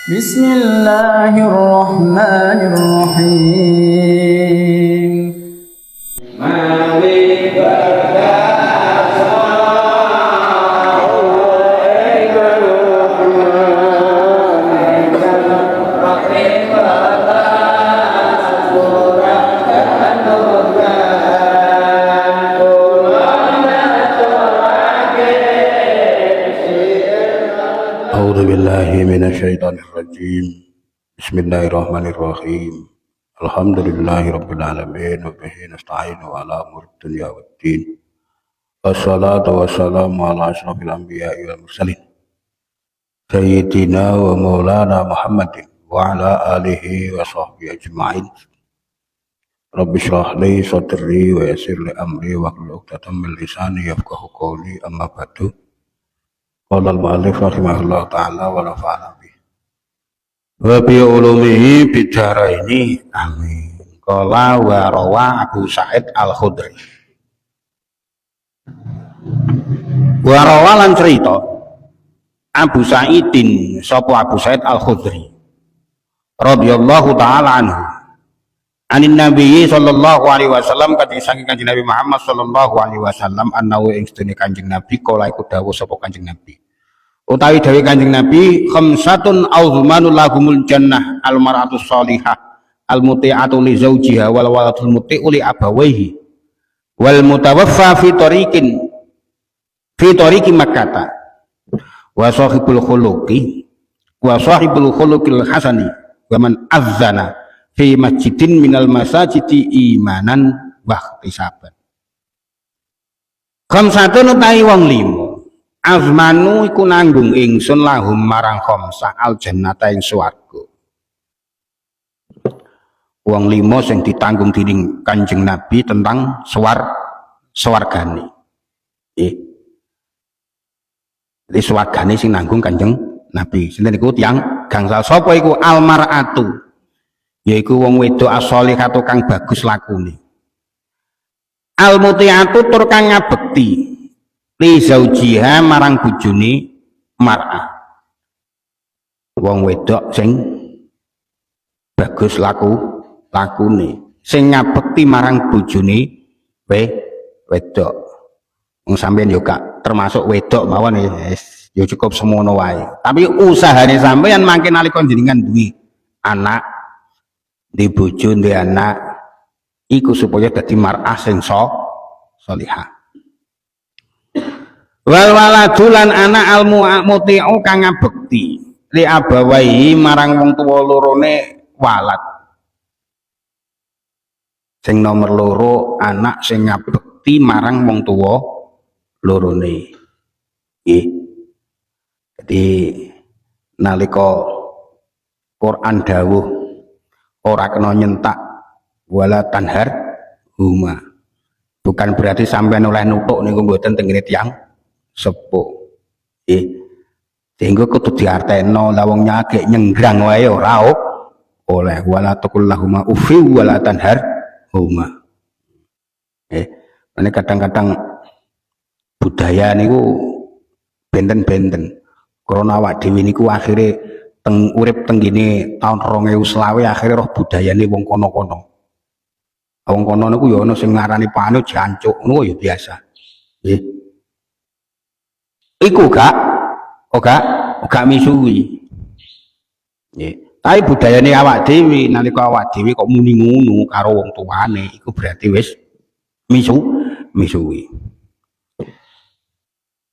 Bismillahirrahmanirrahim. A'udzubillahi minasyaitonirrajim. Bismillahirrahmanirrahim. Alhamdulillahirabbil alamin wa bihi nasta'inu ala umuri dunya waddin. Wassalatu wassalamu ala asyrofil anbiya'i wal mursalin. Sayyidina wa maulana Muhammadin wa ala alihi wa sahbihi ajma'in. Rabbi shrah li sadri wa yassir li amri wa hlul 'uqdatam min lisani yafqahu qawli, amma ba'du. Qala al-mu'allif rahimahullah ta'ala wa nafa'ana bih wa bi ulumihi bidaraini amin. Qala wa rawa Abu Sa'id Al-Khudri wa rawa lan cerita Abu Sa'idin sapa Abu Sa'id Al-Khudri radhiyallahu ta'ala anhu anin Nabi sallallahu alaihi wasallam, saking Kanjeng Nabi Muhammad sallallahu alaihi wasallam, annahu ing sedene Kanjeng Nabi kala iku dawuh sapa Kanjeng Nabi, utawi dawuh Kanjeng Nabi, khamsatun azmanu lahumul jannah al-mar'atu shalihah al-muti'atu li zawjiha wal waladul muti'u li abawayhi wal mutawaffa fi tariqi makkah wa sahibul khuluqil hasani wa man azzana fi masjidin minal masajidi imanan wa ihtisaban. Khamsatun utawi wong limo azmanu iku nanggung ingsun lahum marang khamsah al jannata ing swarga. Wong limo sing ditanggung dening Kanjeng Nabi tentang swargane. Jadi swargane sing nanggung Kanjeng Nabi. Sinten niku tiyang gangsal sapa iku almar'atu, yaiku wong wedok as-shalihatu kang bagus lakune, al-muti'atu tur kang ngabekti li zaujiha marang bojone mar'ah, wong wedok sing bagus lakune sing ngabekti marang bojone wedok. Wong sampeyan yo gak termasuk wedok mawon ya cukup semono wae, tapi usahane sampeyan mangke nalika jenengan duwe anak, di bojo, di anak, iku supaya dadi mar'ah sing sholihah. Wal waladulan anak al muti'u kang ngabekti li abawaihi marang wong tuwa lorone walad. Sing nomor loro anak sing ngabekti marang wong tuwa lorone. Jadi nalika Quran dawuh ora kena nyentak wala tanhar huma, bukan berarti sampean oleh nutuk niku mboten teng ngene tiyang sepuh. Sehingga kudu diarteno la wong nyagek nyenggrang wae ora oleh, wala taqul lahuma ufi wala tanhar huma. Ini kadang-kadang budaya niku benten-benten. Karena awak dhewe niku akhire urip teng gene tahun 2020 akhire roh budayane wong kono-kono. Wong kono niku ya ana sing ngarani panu jancuk ngono ya biasa. Nggih. Iku gak misuwi. Nggih. Tapi budayane awak dhewe nalika awak dhewe kok muni ngono karo wong tuane iku berarti wis misuwi.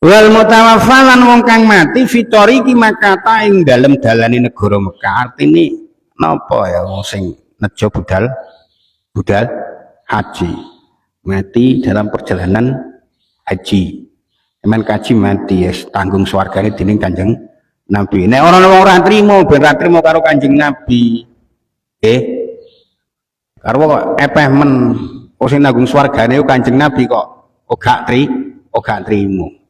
Wal mutawaffalan wong kang mati fitoriki makata ing dalem dalane negara Mekah. Artine napa ya wong sing nejo budal haji, mati dalam perjalanan haji. Eman kaji mati ya tanggung swargane dening Kanjeng Nabi. Nek orang ora trimo ben ra trimo karo Kanjeng Nabi. Karo kok epeh men sing nanggung swargane Kanjeng Nabi kok gak trimo.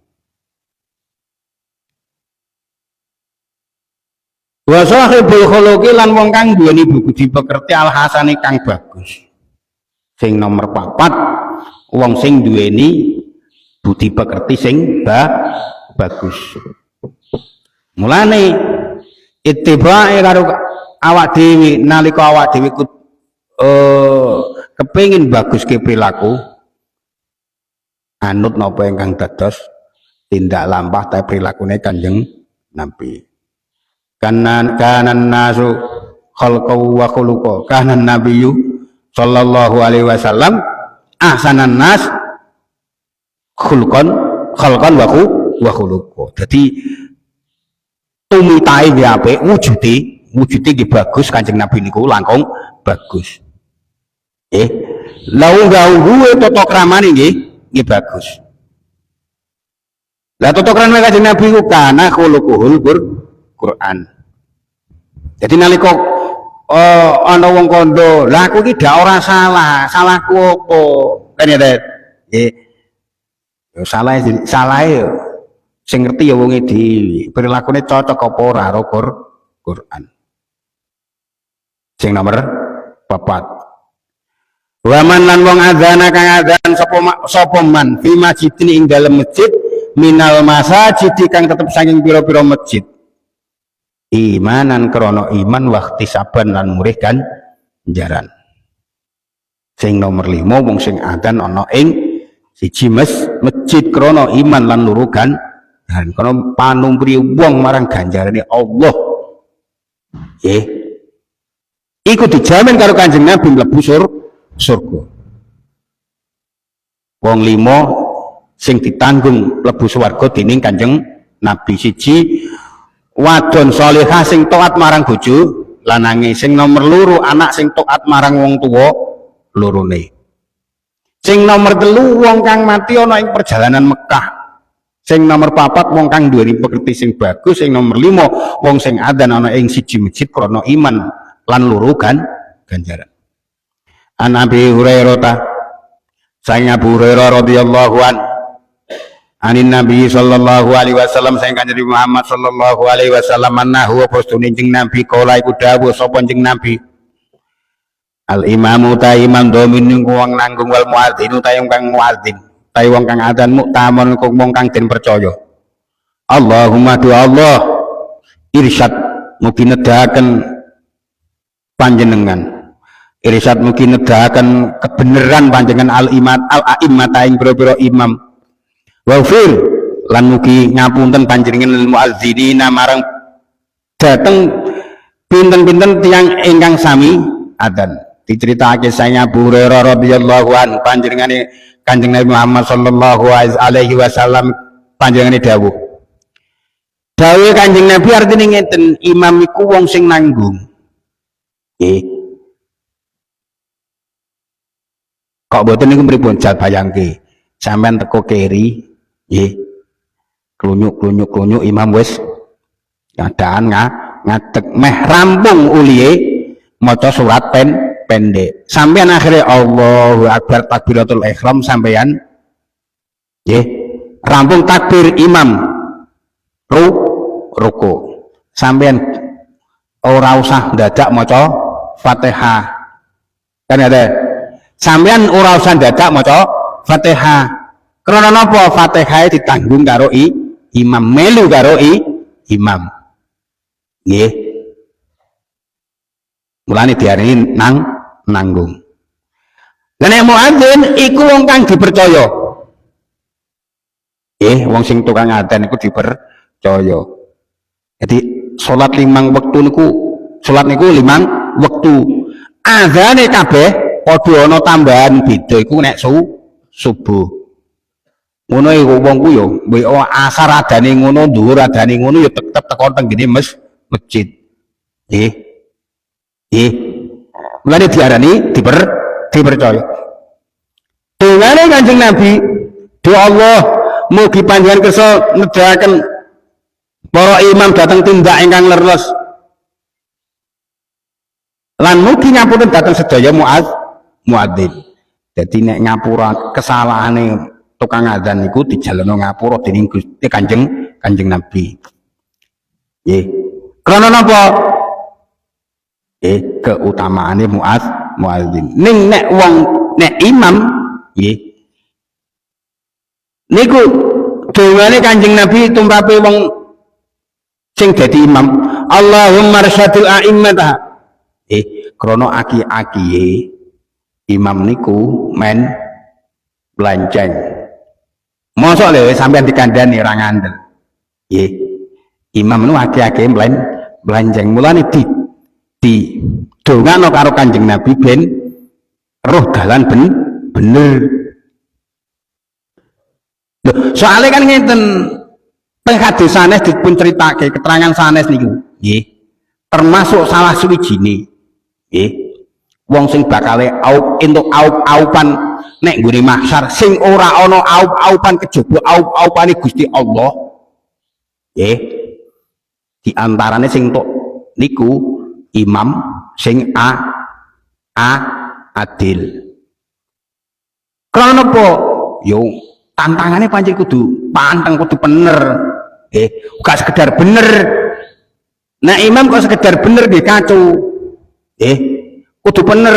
Wa sahibul khuluqi lan wong kang duweni budi pekerti al hasani kang bagus. Sing nomor 4 wong sing duweni budi pekerti sing bagus. Mulane ittibae karo awak dhewe nalika awak dhewe kepengin bagus ke perilaku anut napa ingkang dados tindak lampah ta prilakune Kanjeng Nabi. Kanan nasu khalqau wa khuluqa kanan nabiyyu sallallahu alaihi wasallam ahsanan nas khulqan wa khuluqa. Dadi tumitahe nggih apik, wujude nggih bagus. Kanjeng Nabi niku langkung bagus. Lah unggah-ungguhe tata kramane nggih bagus. Lah tata krama Kanjeng Nabi ku kana khuluquhul Quran. Jadi nalika ana wong kandha, lah aku iki dak ora salah, salahku apa? Kan ya, nggih. Ya salah ya sing ngerti ya wonge dhewe. Perilakune cocok apa ora karo Quran. Sing nomor 4. Waman lan wong adzana kang adzan sapa man fi masjidin ing dalem masjid minal masajid kang tetep saking pira-pira masjid. Imanan krana iman waktu saban lan murih kan jaran. Sing nomor 5 wong sing adzan ana ing siji masjid krana iman lan loro kan dan krana panumpri wong marang ganjarane Allah. Iku dijamin karo Kanjeng Nabi mlebu surga. Wong 5 sing ditanggung mlebu swarga dening Kanjeng Nabi. Siji wadon salehah sing taat marang bojo lanange. Sing nomor 2 anak sing taat marang wong tuwa lorone. Sing nomor 3 wong kang mati ana ing perjalanan Mekah. Sing nomor 4 wong kang duweni pekerti sing bagus. Sing nomor 5 wong sing adzan ana ing siji masjid krana iman lan loro ganjaran. An Abi Hurairah ta saing Abu Hurairah radhiyallahu an anin Nabi sallallahu alaihi wasallam saing Kanjeng Muhammad sallallahu alaihi wasallam annahu postune jeneng Nabi kala iku dawuh sapa jeneng Nabi al imamu ta imam domin wong nanggung wal muadzinu ta wong kang muadzin ta wong kang adzan muktamon wong kang den percaya. Allahumma du Allah irsyad mugi nedahaken panjenengan irsyad mugi nedahaken kebenaran panjenengan al-a'immat ing boro-boro imam wafir lan mugi ngapunten panjenengan lil muadzzinina marang dateng pinten-pinten tiyang ingkang sami adzan. Diceritakake saya Abu Hurairah radhiyallahu an panjenengane Kanjeng Nabi Muhammad sallallahu alaihi wasallam panjenengane dawuh Kanjeng Nabi artine ngeten, imam iku wong sing nanggung. Kok boten niku pripun jal bayangke sampean teko keri klunyuk imam wis keadaan ngadeg meh rampung uliye maca surat pendek sampean akhirnya Allahu Akbar takbiratul ihram sampean rampung takbir imam ruku sampean ora usah dadak maca Fatihah kan ada sampean ora usah dadak maca Fatihah karena napa Fatihah ditanggung karo imam melu karo imam nggih mulane diarani nanggung. Lah nek muadzin iku wong kang dipercaya wong sing tukang adzan iku dipercaya. Jadi salat 5 wektu niku salat niku 5 wektu adzane kabeh padha ana tambahan beda iku nek subuh ngono iku wong ku yo asar adane ngono dhuwur adane ngono ya tetep teko teng ngene masjid mulane diarani dipercaya. Dongane Kanjeng Nabi do Allah mugi panjenengan kersa nedahaken para imam datang tindak ingkang leres lan mugi ngapunten dhateng sedaya muadzin. Jadi nek ngapura kesalahane tukang adzan niku dijaleno ngapura dening Gusti Kanjeng Nabi. Nggih. Krana napa? Keutamaane muadzin. Ning nek imam nggih. Niku dongane Kanjeng Nabi tumpape wong sing dadi imam, Allahumma arsyadil a'immata krana aki-aki imam niku men blanceng mosok lho sampeyan dikandani ora ngandel nggih imam nu aki-aki blanceng mulane di dongano karo Kanjeng Nabi ben roh dalan bener. Loh, soalnya kan ngeten teng hadis sanes dipun critake keterangan sanes niku nggih termasuk salah suwijine nggih wong sing bakale entuk aupan nek nggone mahsyar sing ora ana aupan kejaba aupane Gusti Allah nggih di antarane sing entuk niku imam sing adil. Karena apa? Yo tantangannya pancen kudu panteng kudu bener. Gak sekedar bener. Nah imam kok sekedar bener nggih kacau. Kudu bener,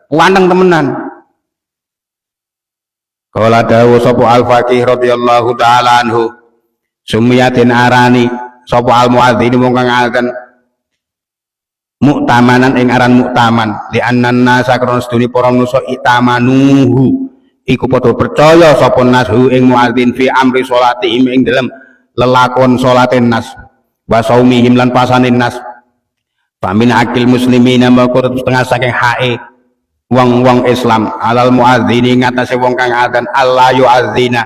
wanteng temenan. Kala dawuh sapa Al-Faqih radhiyallahu taala anhu, sumiyatin arani sapa al-muadzin wong kang adzan muktamanan ing aran muktaman li annan nasa krana sedune para manusa itamanuhu iku padha percaya sapa nasu ing muadzin fi amri salatihim ing dalem lelakon salate nas wa saumihim lan pasane nas pamin akil muslimina maka setengah saking hae wong-wong Islam alal muadzini ngatasé wong kang adzan Allah yu'adzina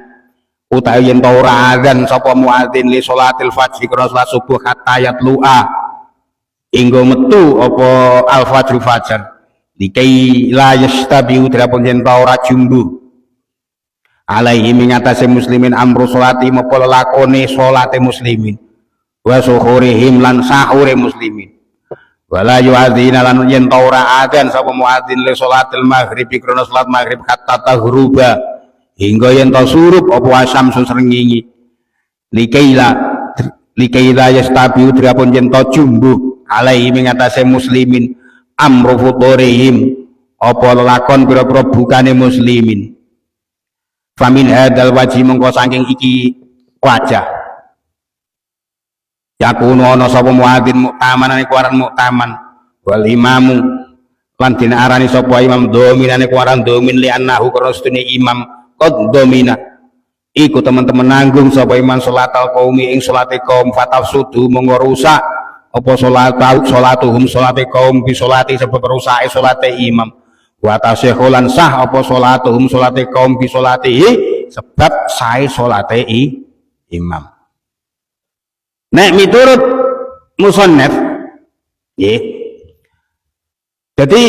utawi yen ora adzan sapa muadzin li salatil fajr krana salat subuh hatta yatlu'a inggo metu apa al-fajr fajar dikai la yastabiu dirapun yen ora jumbuh alaihi mengatasi muslimin amru sholati mapa lakone salate muslimin wa suhurihim lan sahure muslimin wala yu'adzina lan yen ora adzan sapa muadzin li sholatil maghrib krana salat maghrib hatta taghruba hingga yen ta surup apa asamsu srengenge likaila yastabiu dirapun yen ta jumbuh alaihi mengatasi muslimin amru futurihim apa lakon pira-pira bukane muslimin famin hadal wajib mengko saking iki wajah yakunu ana sapa muadzin muktamanane kuaran muktaman wal imamu lan dinaarani sapa imam dominane kuaran domin li annahu karena sedune imam qad domina iku teman-teman nanggung sapa imam salatal qaumi ing salate kaum fatafsudu monggo rusak apa salatuhum salate kaum bi salati sebab rusake salate imam wa tasihhulan sah apa salatuhum salate kaum bi salatihi sebab sae salate imam. Nek miturut musannaf nggih dadi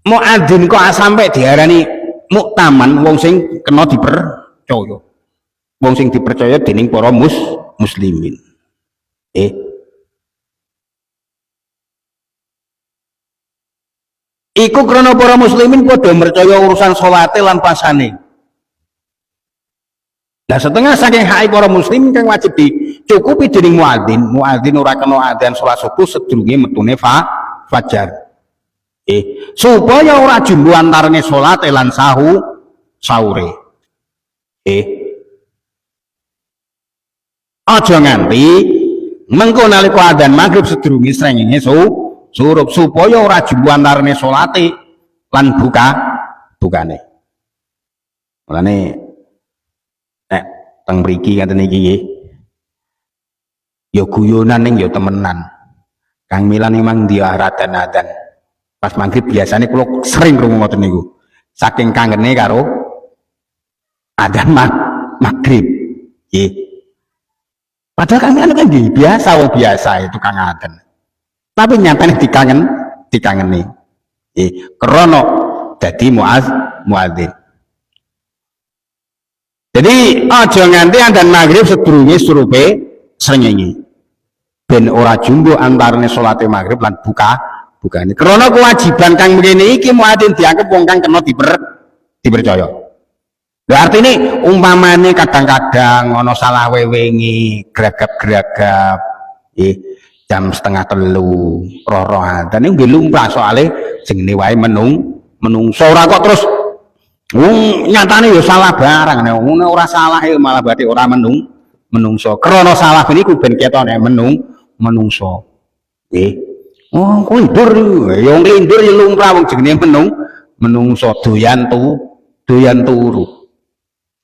muadzin kok sampai diarani muktaman wong sing kena dipercaya wong sing dipercaya dening para muslimin iku krana para muslimin padha mercaya urusan salate lan pasane. Lah setengah saking hak para muslimin kang wajib dicukupi dening muadzin. Muadzin ora kena adzan salat subuh sedurunge metune fajar. Supaya ora jumbo antarane salate lan sahure. Aja nganti mengko nalika adzan maghrib sedurunge srengenge surup supaya ora jumbo antarane salate lan bukane. Mulane nek teng mriki ngaten iki nggih. Ya guyonan ning ya temenan. Kang Milan memang dia adzan. Pas maghrib biasanya kula sering krungu ngoten niku. Saking kangene karo adzan maghrib. Nggih. Padahal kami kan nggih biasa wong biasa itu kang adzan. Tapi nyatane dikangeni krana dadi muadzin. Jadi aja nganti adzan maghrib sedurunge surupe srengenge ben ora jumbo antarane salate maghrib lan bukane krana kewajiban kang mrene iki muadzin dianggep wong kang kena dipercaya. Lha artine umpamane kadang-kadang ana salah wewengi gragap-gragap jam 2:30 roh-roh adzan niku nggih lumrah soalé jenenge wae menungso ora kok terus nyatane ya salah barang ora salah malah berarti ora menungso krana salah niku ben ketone menungso. Nggih. Oh, lindur. Ya wong lindur ya lumrah wong jenenge menungso doyan turu.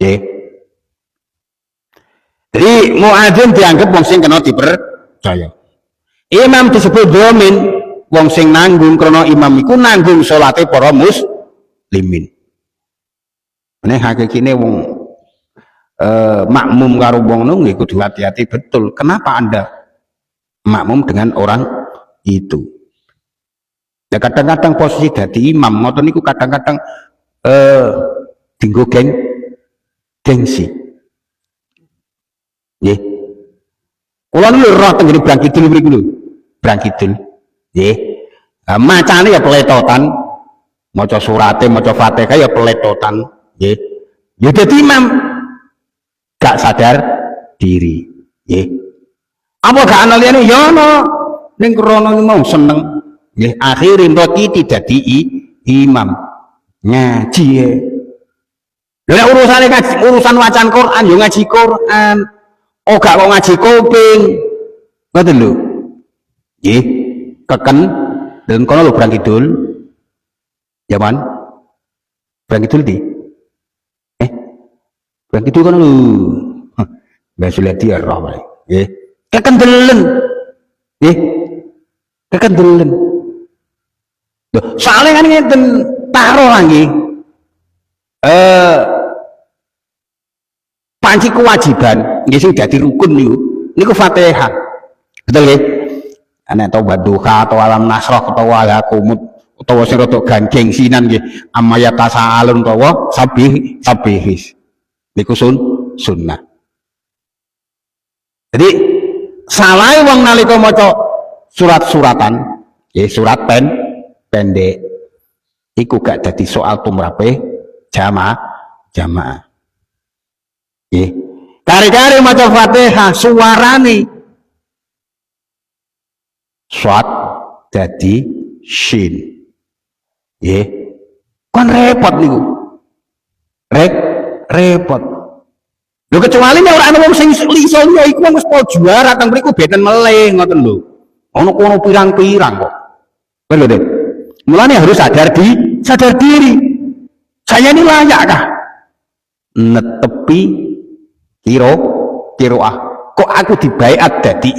Nggih. Jadi muadzin dianggap wong sing kena dipercaya. Imam disebut dhamin, wong sing nanggung krana imam iku nanggung salate para muslimin. Nek hakikine wong makmum karo wong nggih kudu hati-hati betul. Kenapa Anda makmum dengan orang itu? Ya kadang-kadang posisi dadi imam ngoten niku kadang-kadang dinggo gengsi. Nggih. Kula niku roh tenggene Brang Kidul mriku lho. Brang Kidul. Nggih. Macane ya peletotan. Maca surate, maca Fatihah ya peletotan. Nggih. Ya dadi imam gak sadar diri. Nggih. Apa gak ana liyane? Ya ana. Ning krana mau seneng. Nggih, akhire roti dadi imam. Ngaji ya. Lah urusane urusan wacan Quran ya ngaji Quran. Oh gak kok ngaji kuping. Ngoten lho. Nggih, keken dan kono lho Brang Kidul. Zaman Brang Kidul di. Brang Kidul kono lho. Mbah Suladi ya roh wae. Nggih. Kekendelen. Nggih. Kekendelen. Lho, soalnya kan ngeten taruh lagi. Panci kewajiban nggih sing dadi rukun niku Fatihah. Betul nggih? Ana taubat duha atau alam nasrah utawa alakumut utawa sing rada gengsinan nggih amayata sa'alun utawa sabihis. Niku sunnah. Jadi salah wong nalika maca surat-suratan, nggih surat pendek iku gak dadi soal tumrape jamaah. Nggih. Kari-kari maca Fatihah suarane swat dadi shin. Nggih. Kan repot niku. Repot. Lho kecuali nek ora ana wong sing liso ya iku wis juara teng mriku beten meleh ngoten lho. Ono kono pirang-pirang kok. Lho Dek. Mulane harus sadar diri. Saya ini layakkah netepi kiroah kok aku dibaiat dadi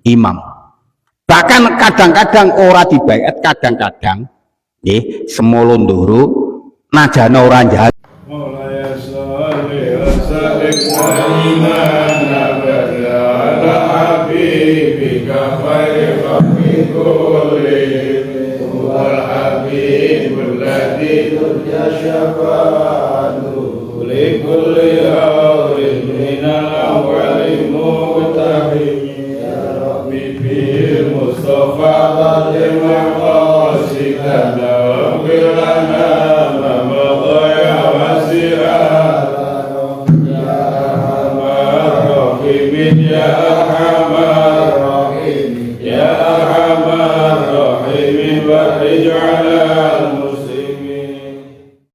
imam. Bahkan kadang-kadang ora dibaiat, kadang-kadang nggih semolo ndoro najane ora jahat. Ya Arhamar Rahimin wa ij'al